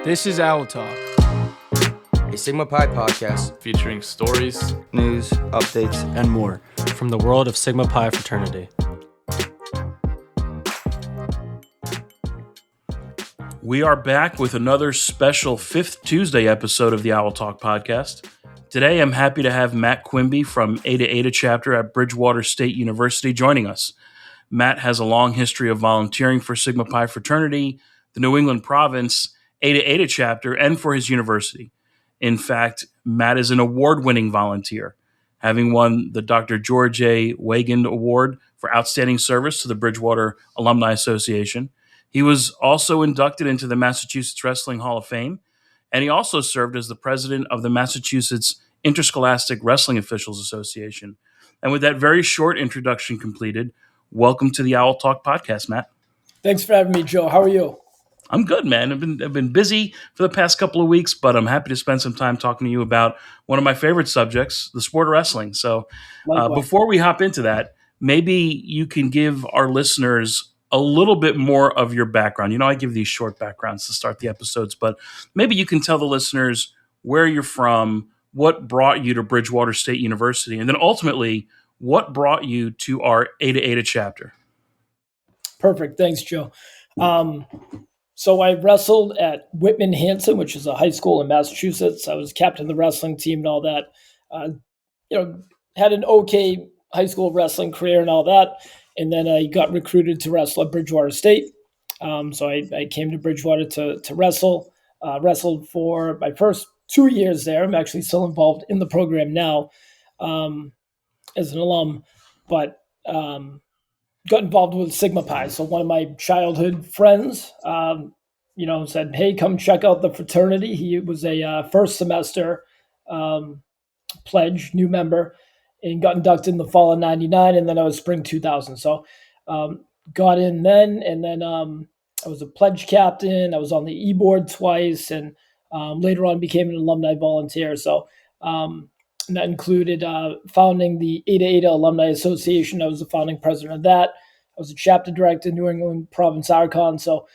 This is Owl Talk, a Sigma Pi podcast featuring stories, news, updates, and more from the world of Sigma Pi fraternity. We are back with another special Fifth Tuesday episode of the Owl Talk podcast. Today, I'm happy to have Matt Quimby from Eta-Eta Chapter at Bridgewater State University joining us. Matt has a long history of volunteering for Sigma Pi fraternity, the New England province, Eta-Eta Chapter, and for his university. In fact, Matt is an award-winning volunteer, having won the Dr. George A. Wagand Award for Outstanding Service to the Bridgewater Alumni Association. He was also inducted into the Massachusetts Wrestling Hall of Fame, and he also served as the president of the Massachusetts Interscholastic Wrestling Officials Association. And with that very short introduction completed, welcome to the Owl Talk podcast, Matt. Thanks for having me, Joe. How are you? I'm good, man. I've been busy for the past couple of weeks, but I'm happy to spend some time talking to you about one of my favorite subjects, the sport of wrestling. So before we hop into that, maybe you can give our listeners a little bit more of your background. You know, I give these short backgrounds to start the episodes, but maybe you can tell the listeners where you're from, what brought you to Bridgewater State University, and then ultimately, what brought you to our Eta-Eta chapter. Perfect. Thanks, Joe. So I wrestled at Whitman-Hanson, which is a high school in Massachusetts. I was captain of the wrestling team and all that. Had an okay high school wrestling career and all that. And then I got recruited to wrestle at Bridgewater State. So I came to Bridgewater to wrestle. Wrestled for my first 2 years there. I'm actually still involved in the program now as an alum, but got involved with Sigma Pi. So one of my childhood friends, said, "Hey, come check out the fraternity." He was a first semester pledge, new member, and got inducted in the fall of '99, and then I was spring 2000. So got in then, and then I was a pledge captain. I was on the e-board twice, and later on became an alumni volunteer. So and that included founding the Eta-Eta Alumni Association. I was the founding president of that. I was a chapter director, New England Province Archon. So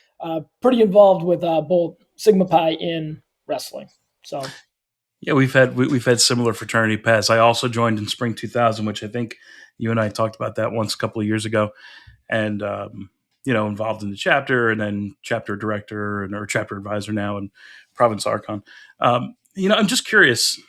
pretty involved with both Sigma Pi and wrestling. So yeah, we've had similar fraternity paths. I also joined in spring 2000, which I think you and I talked about that once a couple of years ago, and involved in the chapter, and then chapter director or chapter advisor now, and Province Archon. I'm just curious.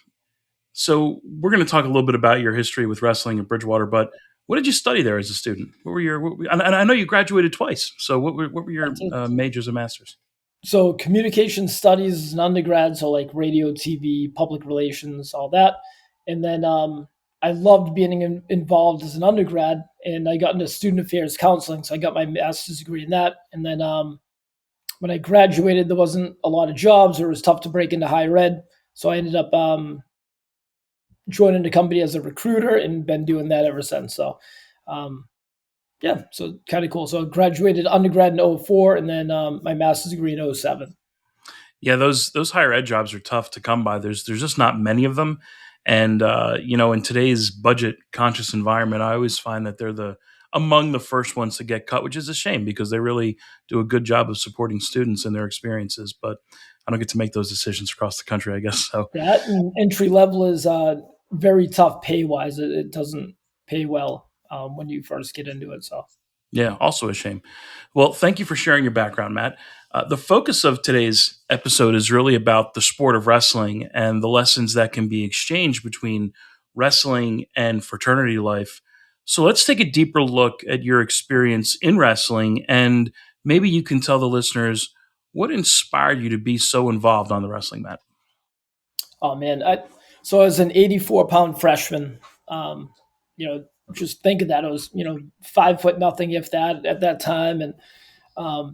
So we're going to talk a little bit about your history with wrestling in Bridgewater, but what did you study there as a student? And I know you graduated twice. So what were your majors and masters? So communication studies as an undergrad, so like radio, TV, public relations, all that. And then I loved being involved as an undergrad, and I got into student affairs counseling. So I got my master's degree in that. And then when I graduated, there wasn't a lot of jobs, or it was tough to break into higher ed. So I ended up joining the company as a recruiter and been doing that ever since. So, so kind of cool. So I graduated undergrad in 2004, and then my master's degree in 2007. Yeah, those higher ed jobs are tough to come by. There's just not many of them. And, in today's budget conscious environment, I always find that they're among the first ones to get cut, which is a shame because they really do a good job of supporting students and their experiences. But I don't get to make those decisions across the country, I guess. So that and entry level is very tough pay wise. It doesn't pay well when you first get into it. So yeah, also a shame. Well, thank you for sharing your background, Matt. The focus of today's episode is really about the sport of wrestling and the lessons that can be exchanged between wrestling and fraternity life. So let's take a deeper look at your experience in wrestling, and maybe you can tell the listeners what inspired you to be so involved on the wrestling mat. Oh man, so as an 84-pound freshman, just think of that. I was, 5 foot nothing, if that, at that time, and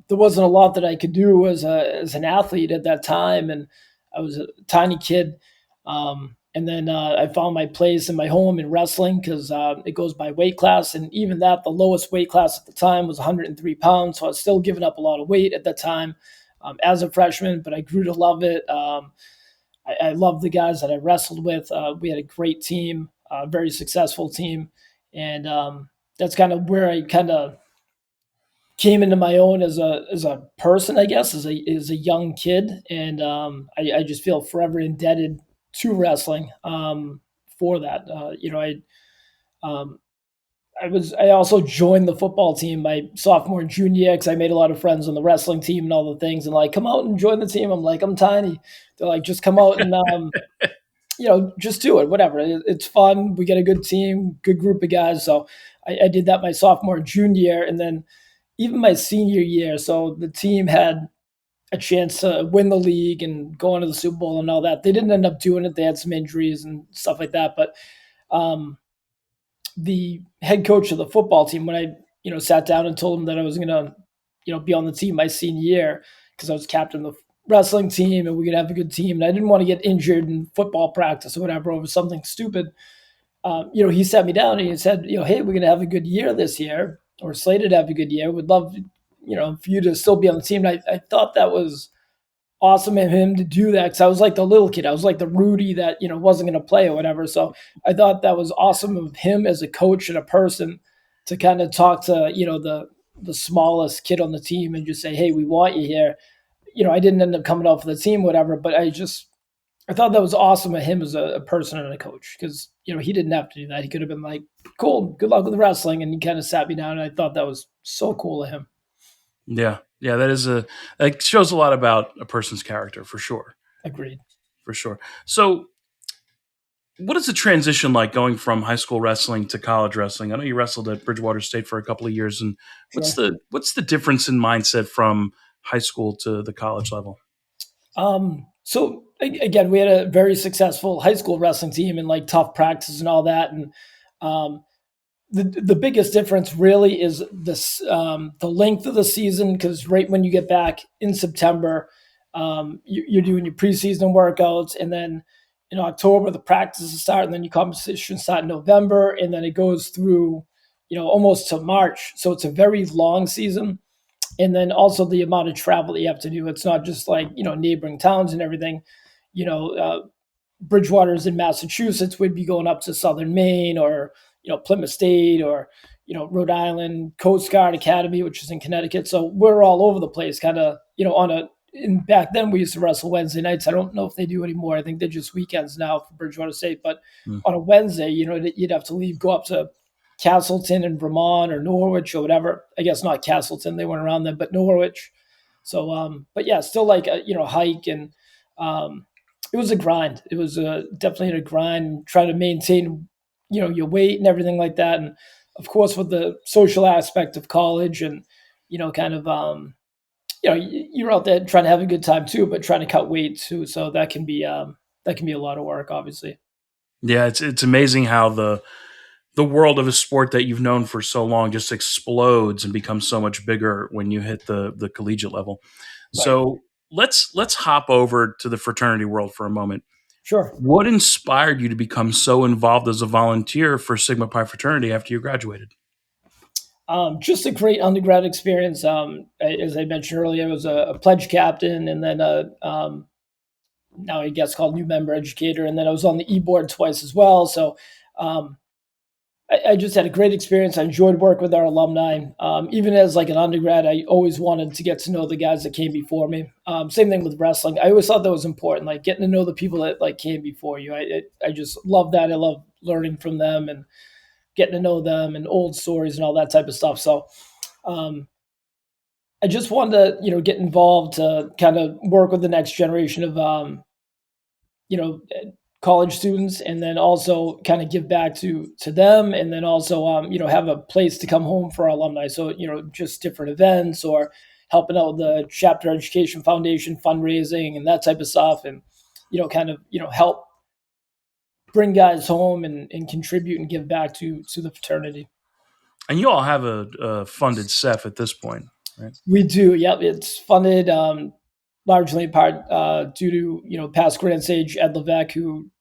there wasn't a lot that I could do as an athlete at that time, and I was a tiny kid. And then I found my place in my home in wrestling because it goes by weight class, and even that, the lowest weight class at the time was 103 pounds. So I was still giving up a lot of weight at that time as a freshman, but I grew to love it. I loved the guys that I wrestled with. We had a great team, a very successful team. And that's kind of where I kind of came into my own as a person, I guess, as a young kid, and I just feel forever indebted to wrestling for that. Um, I also joined the football team my sophomore and junior year because I made a lot of friends on the wrestling team and all the things, and like, come out and join the team. I'm like, I'm tiny. They're like, just come out and just do it. Whatever. It's fun. We get a good team, good group of guys. So I did that my sophomore and junior year, and then even my senior year. So the team had a chance to win the league and go on to the Super Bowl and all that. They didn't end up doing it. They had some injuries and stuff like that. But the head coach of the football team, when I sat down and told him that I was going to be on the team my senior year because I was captain of the wrestling team and we're going to have a good team, and I didn't want to get injured in football practice or whatever over something stupid. He sat me down and he said, hey, we're going to have a good year this year, or slated to have a good year. We'd love, for you to still be on the team. And I thought that was awesome of him to do that because I was like the little kid. I was like the Rudy that, wasn't going to play or whatever. So I thought that was awesome of him as a coach and a person to kind of talk to, the smallest kid on the team and just say, hey, we want you here. I didn't end up coming out for the team, whatever, but I thought that was awesome of him as a person and a coach because, he didn't have to do that. He could have been like, cool, good luck with the wrestling. And he kind of sat me down, and I thought that was so cool of him. Yeah. Yeah. That shows a lot about a person's character for sure. Agreed. For sure. So what is the transition like going from high school wrestling to college wrestling? I know you wrestled at Bridgewater State for a couple of years, and what's the difference in mindset from high school to the college level? So again, we had a very successful high school wrestling team and like tough practices and all that. And the biggest difference really is this the length of the season, because right when you get back in September, you're doing your preseason workouts, and then in October the practices start, and then your competitions start in November, and then it goes through almost to March. So it's a very long season. And then also the amount of travel that you have to do. It's not just like, neighboring towns and everything. Bridgewater is in Massachusetts. We'd be going up to Southern Maine or, Plymouth State or, Rhode Island, Coast Guard Academy, which is in Connecticut. So we're all over the place kind of, and back then we used to wrestle Wednesday nights. I don't know if they do anymore. I think they're just weekends now for Bridgewater State. But on a Wednesday, you'd have to leave, go up to Castleton in Vermont or Norwich or whatever. I guess not Castleton, they weren't around then, but Norwich. So, but yeah, still like a hike, and it was a grind. It was definitely a grind, trying to maintain your weight and everything like that, and of course with the social aspect of college, and kind of you're out there trying to have a good time too, but trying to cut weight too. So that can be a lot of work, obviously. Yeah, it's amazing how the world of a sport that you've known for so long just explodes and becomes so much bigger when you hit the collegiate level. Right. So let's hop over to the fraternity world for a moment. Sure. What inspired you to become so involved as a volunteer for Sigma Pi fraternity after you graduated? Just a great undergrad experience. As I mentioned earlier, I was a pledge captain, and then now I guess called new member educator, and then I was on the e-board twice as well. So I just had a great experience. I enjoyed working with our alumni. Even as like an undergrad, I always wanted to get to know the guys that came before me. Same thing with wrestling. I always thought that was important, like getting to know the people that like came before you. I just love that. I love learning from them and getting to know them and old stories and all that type of stuff. So I just wanted to, get involved to kind of work with the next generation of, college students, and then also kind of give back to them, and then also have a place to come home for our alumni. So just different events or helping out with the Chapter Education Foundation fundraising and that type of stuff, and kind of help bring guys home and contribute and give back to the fraternity. And you all have a funded SEF at this point, right? We do. Yep, it's funded largely in part due to past Grand Sage Ed Levesque, who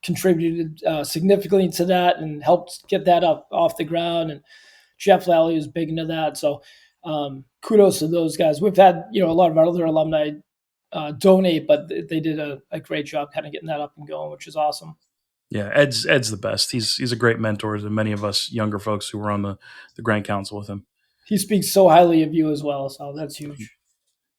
contributed significantly to that and helped get that up off the ground. And Jeff Lally is big into that. So kudos to those guys. We've had a lot of our other alumni donate, but they did a great job kind of getting that up and going, which is awesome. Yeah, Ed's the best. He's a great mentor to many of us younger folks who were on the Grand Council with him. he speaks so highly of you as well. So that's huge.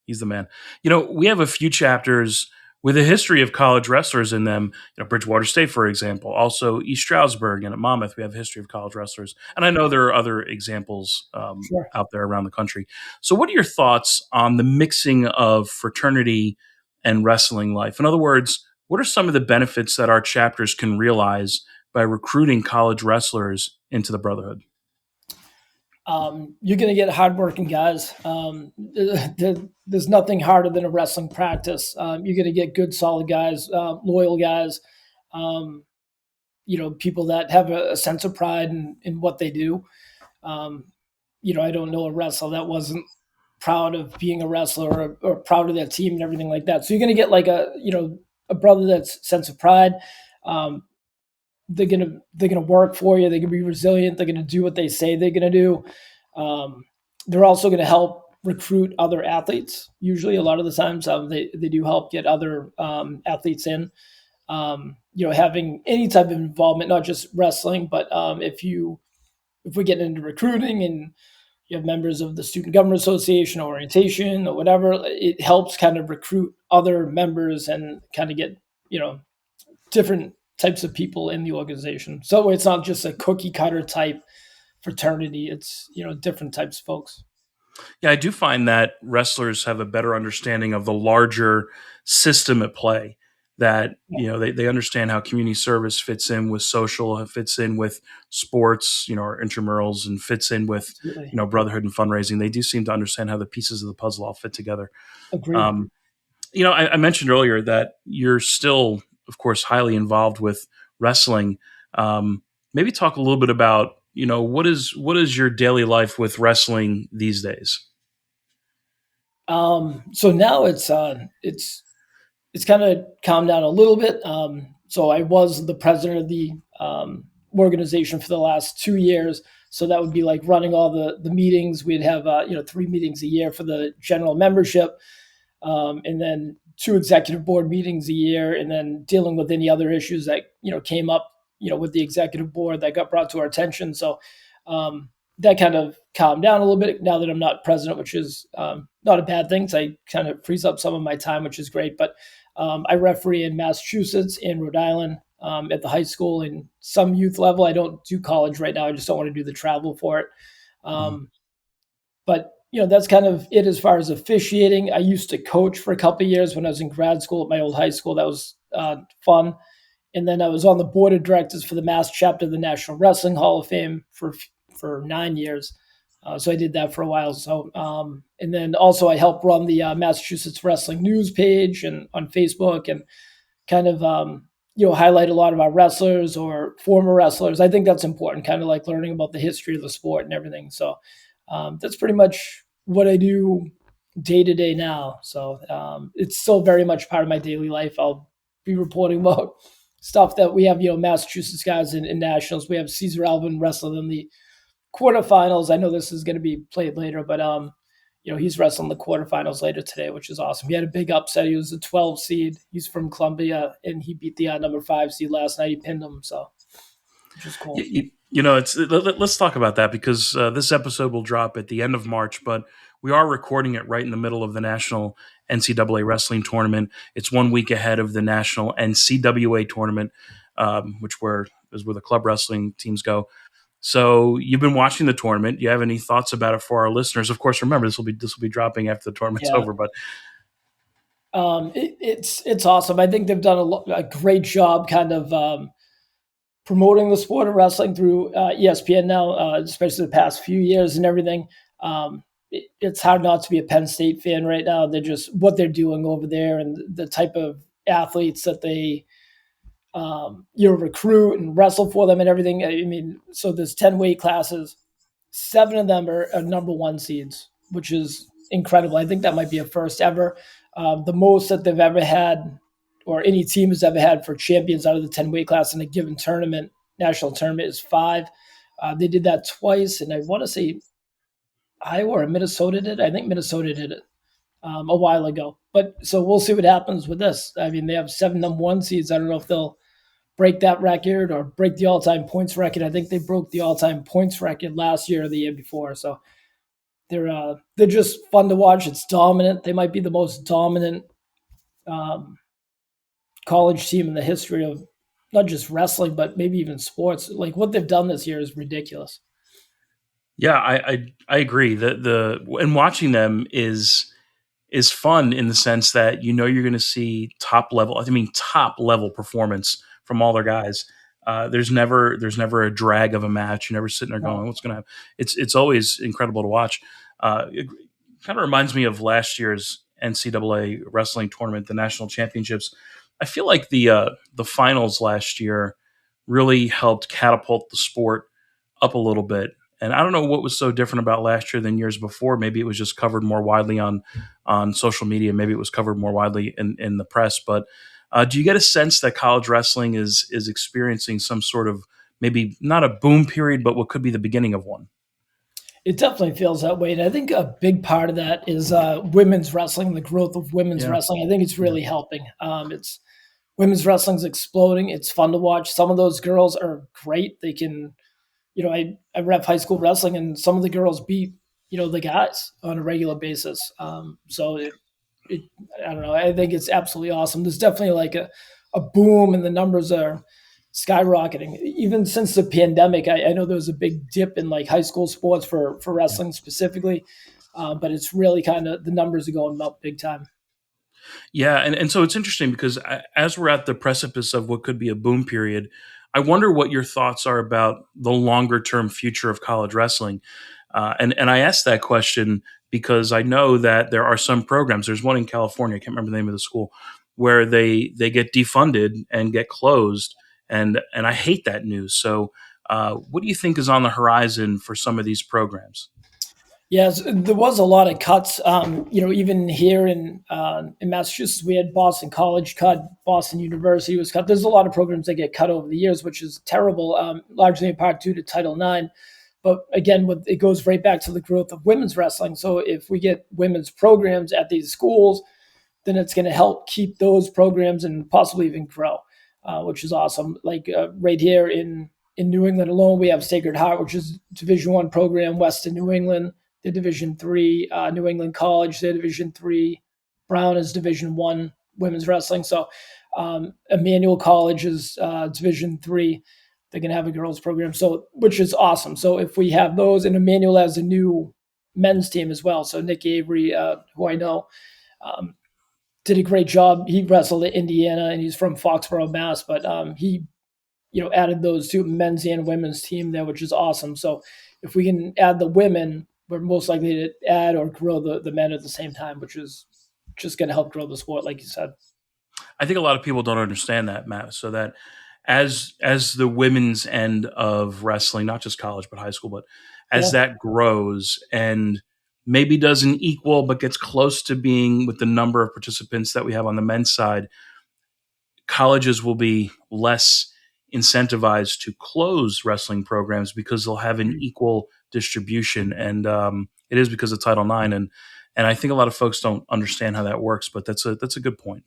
He's the man. We have a few chapters with a history of college wrestlers in them. Bridgewater State, for example. Also, East Stroudsburg and at Monmouth, we have a history of college wrestlers. And I know there are other examples Sure. out there around the country. So what are your thoughts on the mixing of fraternity and wrestling life? In other words, what are some of the benefits that our chapters can realize by recruiting college wrestlers into the Brotherhood? You're going to get hardworking guys. There's nothing harder than a wrestling practice. You're going to get good, solid guys, loyal guys, people that have a sense of pride in what they do. I don't know a wrestler that wasn't proud of being a wrestler or proud of their team and everything like that. So you're going to get like a brother that's sense of pride. They're gonna work for you. They're gonna be resilient. They're gonna do what they say they're gonna do. They're also gonna help recruit other athletes. Usually, a lot of the times, they do help get other athletes in. Having any type of involvement, not just wrestling, but if we get into recruiting and you have members of the Student Government Association or orientation or whatever, it helps kind of recruit other members and kind of get different types of people in the organization. So it's not just a cookie cutter type fraternity. It's, different types of folks. Yeah, I do find that wrestlers have a better understanding of the larger system at play. That, they understand how community service fits in with social, fits in with sports, or intramurals, and fits in with, Absolutely. brotherhood and fundraising. They do seem to understand how the pieces of the puzzle all fit together. Agreed. I mentioned earlier that you're still, of course, highly involved with wrestling. Maybe talk a little bit about, what is your daily life with wrestling these days? So now it's kind of calmed down a little bit. So I was the president of the organization for the last 2 years. So that would be like running all the meetings. We'd have 3 meetings a year for the general membership, and then 2 executive board meetings a year, and then dealing with any other issues that came up with the executive board that got brought to our attention. So that kind of calmed down a little bit now that I'm not president, which is not a bad thing. So I kind of frees up some of my time, which is great. But I referee in Massachusetts and Rhode Island at the high school and some youth level. I don't do college right now. I just don't want to do the travel for it. But that's kind of it as far as officiating. I used to coach for a couple of years when I was in grad school at my old high school. That was fun. And then I was on the board of directors for the Mass chapter of the National Wrestling Hall of Fame for 9 years. So I did that for a while. So, and then also I helped run the Massachusetts Wrestling News page and on Facebook and kind of, highlight a lot of our wrestlers or former wrestlers. I think that's important, kind of like learning about the history of the sport and everything. So that's pretty much what I do day to day now. So it's still very much part of my daily life. I'll be reporting about stuff that we have, Massachusetts guys in nationals. We have Caesar Alvin wrestling in the quarterfinals. I know this is going to be played later, but he's wrestling the quarterfinals later today, which is awesome. He had a big upset. He was a 12 seed. He's from Columbia, and he beat the number 5 seed last night. He pinned him, so which is cool. Let's talk about that because this episode will drop at the end of March, but we are recording it right in the middle of the National NCAA Wrestling Tournament. It's 1 week ahead of the National NCWA Tournament, which is where the club wrestling teams go. So you've been watching the tournament. Do you have any thoughts about it for our listeners? Of course, remember this will be dropping after the tournament's over. But it's awesome. I think they've done a great job, kind of promoting the sport of wrestling through ESPN now, especially the past few years and everything. It's hard not to be a Penn State fan right now. They're just what they're doing over there and the type of athletes that they recruit and wrestle for them and everything. I mean, so there's 10 weight classes. 7 of them are number 1 seeds, which is incredible. I think that might be a first ever. The most that they've ever had or any team has ever had for champions out of the 10 weight class in a given tournament, national tournament, is 5. They did that twice. And I want to say Iowa or Minnesota did. I think Minnesota did it a while ago. But so we'll see what happens with this. I mean, they have 7 number 1 seeds. I don't know if they'll break that record or break the all-time points record. I think they broke the all-time points record last year or the year before. So they're just fun to watch. It's dominant. They might be the most dominant um, college team in the history of not just wrestling, but maybe even sports. Like what they've done this year is ridiculous. Yeah, I agree. The and watching them is fun in the sense that you're going to see top level. I mean, top level performance from all their guys. There's never a drag of a match. You're never sitting there going, "What's going to happen?" It's always incredible to watch. It kind of reminds me of last year's NCAA wrestling tournament, the national championships. I feel like the finals last year really helped catapult the sport up a little bit. And I don't know what was so different about last year than years before. Maybe it was just covered more widely on social media. Maybe it was covered more widely in the press. But do you get a sense that college wrestling is experiencing some sort of maybe not a boom period, but what could be the beginning of one? It definitely feels that way. And I think a big part of that is women's wrestling, the growth of women's wrestling. I think it's really helping. It's women's wrestling's exploding. It's fun to watch. Some of those girls are great. They can, I rep high school wrestling, and some of the girls beat, the guys on a regular basis. I don't know. I think it's absolutely awesome. There's definitely like a boom, and the numbers are skyrocketing. Even since the pandemic, I know there was a big dip in like high school sports for wrestling specifically, but it's really kind of the numbers are going up big time. Yeah, and so it's interesting because as we're at the precipice of what could be a boom period, I wonder what your thoughts are about the longer term future of college wrestling. And I asked that question because I know that there are some programs. There's one in California, I can't remember the name of the school, where they get defunded and get closed, and I hate that news. So, what do you think is on the horizon for some of these programs? Yes, there was a lot of cuts. Even here in Massachusetts, we had Boston College cut, Boston University was cut. There's a lot of programs that get cut over the years, which is terrible, largely in part due to Title IX. But again, it goes right back to the growth of women's wrestling. So if we get women's programs at these schools, then it's going to help keep those programs and possibly even grow, which is awesome. Like right here in New England alone, we have Sacred Heart, which is Division I program, Western New England. They're Division III. New England College, they're Division III. Brown is Division I women's wrestling. So Emmanuel College is Division III. They're going to have a girls program, so which is awesome. So if we have those, and Emmanuel has a new men's team as well. So Nick Avery, who I know, did a great job. He wrestled at Indiana, and he's from Foxborough, Mass. But he, added those two men's and women's team there, which is awesome. So if we can add the women, we're most likely to add or grow the men at the same time, which is just going to help grow the sport, like you said. I think a lot of people don't understand that, Matt. So that as the women's end of wrestling, not just college but high school, but as that grows and maybe doesn't equal but gets close to being with the number of participants that we have on the men's side, colleges will be less incentivized to close wrestling programs because they'll have an equal distribution, and it is because of Title IX, and I think a lot of folks don't understand how that works, but that's a good point.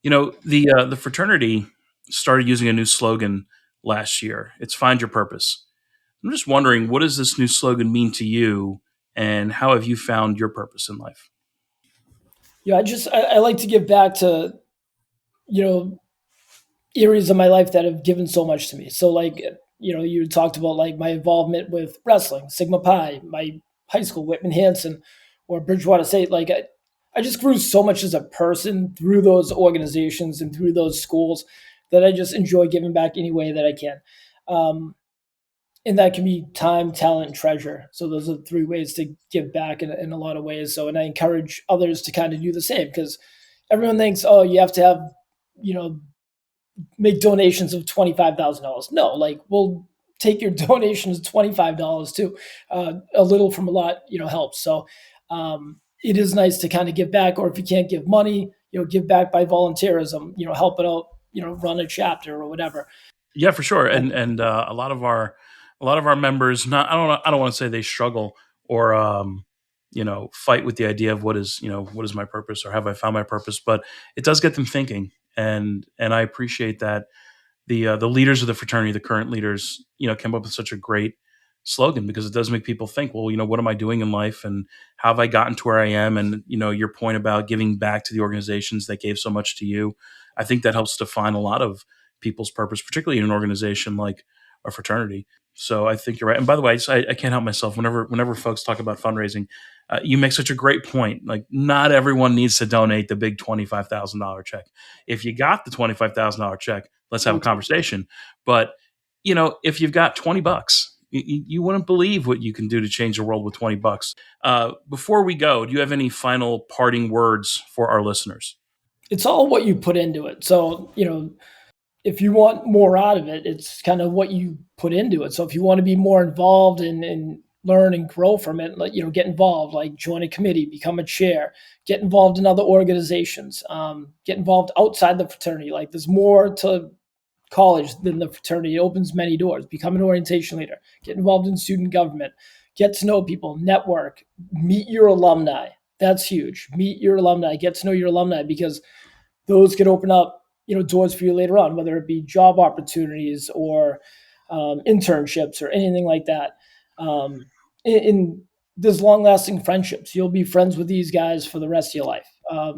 The fraternity started using a new slogan last year. It's "Find Your Purpose." I'm just wondering, what does this new slogan mean to you, and how have you found your purpose in life? Yeah, I like to give back to areas of my life that have given so much to me. So like, you talked about like my involvement with wrestling, Sigma Pi, my high school, Whitman Hanson, or Bridgewater State. Like I just grew so much as a person through those organizations and through those schools that I just enjoy giving back any way that I can. And that can be time, talent, and treasure. So those are the three ways to give back in a lot of ways. So, and I encourage others to kind of do the same, because everyone thinks, oh, you have to have, make donations of $25,000. No, like we'll take your donations $25 too. A little from a lot, helps. So it is nice to kind of give back, or if you can't give money, give back by volunteerism, help it out, run a chapter or whatever. Yeah, for sure. And a lot of our members, I don't want to say they struggle or fight with the idea of what is my purpose, or have I found my purpose, but it does get them thinking. And I appreciate that the leaders of the fraternity, the current leaders, came up with such a great slogan, because it does make people think, well, what am I doing in life and how have I gotten to where I am? And, your point about giving back to the organizations that gave so much to you, I think that helps define a lot of people's purpose, particularly in an organization like a fraternity. So I think you're right. And by the way, I can't help myself. Whenever folks talk about fundraising, you make such a great point. Like, not everyone needs to donate the big $25,000 check. If you got the $25,000 check, let's have a conversation. But if you've got $20, you wouldn't believe what you can do to change the world with $20. Before we go, do you have any final parting words for our listeners? It's all what you put into it. So, if you want more out of it, it's kind of what you put into it. So if you want to be more involved and learn and grow from it, get involved, like join a committee, become a chair, get involved in other organizations, get involved outside the fraternity. Like, there's more to college than the fraternity. It opens many doors. Become an orientation leader, get involved in student government, get to know people, network, meet your alumni. That's huge. Meet your alumni, get to know your alumni, because those could open up doors for you later on, whether it be job opportunities or internships or anything like that. In there's long-lasting friendships. You'll be friends with these guys for the rest of your life.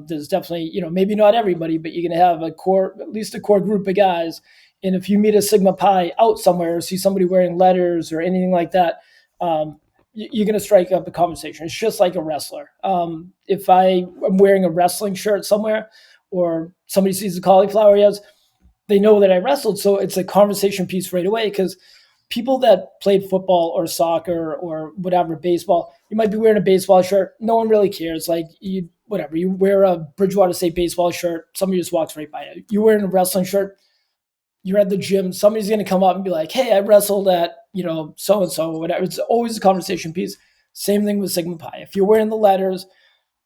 There's definitely, maybe not everybody, but you're going to have at least a core group of guys. And if you meet a Sigma Pi out somewhere or see somebody wearing letters or anything like that, you're going to strike up a conversation. It's just like a wrestler. If I'm wearing a wrestling shirt somewhere, or somebody sees the cauliflower ears, they know that I wrestled. So it's a conversation piece right away, because people that played football or soccer or whatever, baseball, you might be wearing a baseball shirt. No one really cares. Like, you wear a Bridgewater State baseball shirt, somebody just walks right by you. You're wearing a wrestling shirt, you're at the gym, somebody's going to come up and be like, hey, I wrestled at, so-and-so or whatever. It's always a conversation piece. Same thing with Sigma Pi. If you're wearing the letters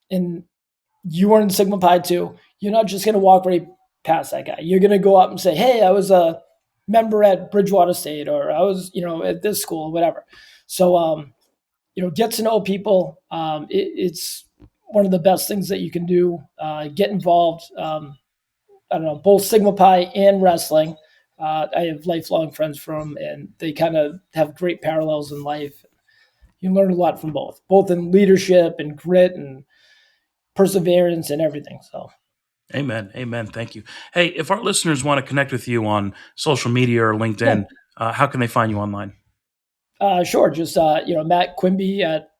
and you were in Sigma Pi too, you're not just going to walk right past that guy. You're going to go up and say, hey, I was a member at Bridgewater State, or I was, at this school, whatever. So, get to know people. It's one of the best things that you can do. Get involved. Both Sigma Pi and wrestling. I have lifelong friends from, and they kind of have great parallels in life. You learn a lot from both in leadership and grit and perseverance and everything. So. Amen. Thank you. Hey, if our listeners want to connect with you on social media or LinkedIn, how can they find you online? Sure. Just, Matt Quimby at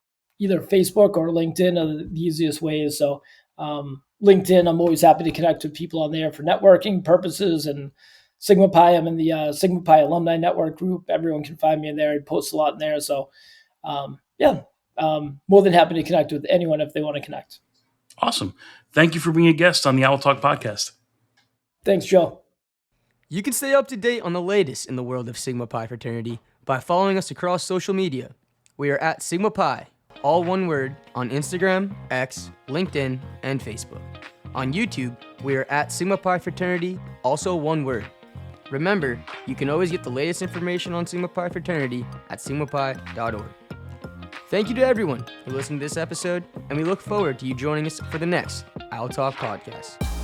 either Facebook or LinkedIn are the easiest ways. So LinkedIn, I'm always happy to connect with people on there for networking purposes. And Sigma Pi, I'm in the Sigma Pi alumni network group. Everyone can find me in there. I post a lot in there. So more than happy to connect with anyone if they want to connect. Awesome. Thank you for being a guest on the Owl Talk podcast. Thanks, Joe. You can stay up to date on the latest in the world of Sigma Pi fraternity by following us across social media. We are at Sigma Pi, all one word, on Instagram, X, LinkedIn, and Facebook. On YouTube, we are at Sigma Pi fraternity, also one word. Remember, you can always get the latest information on Sigma Pi fraternity at sigmapi.org. Thank you to everyone who listened to this episode, and we look forward to you joining us for the next Owl Talk podcast.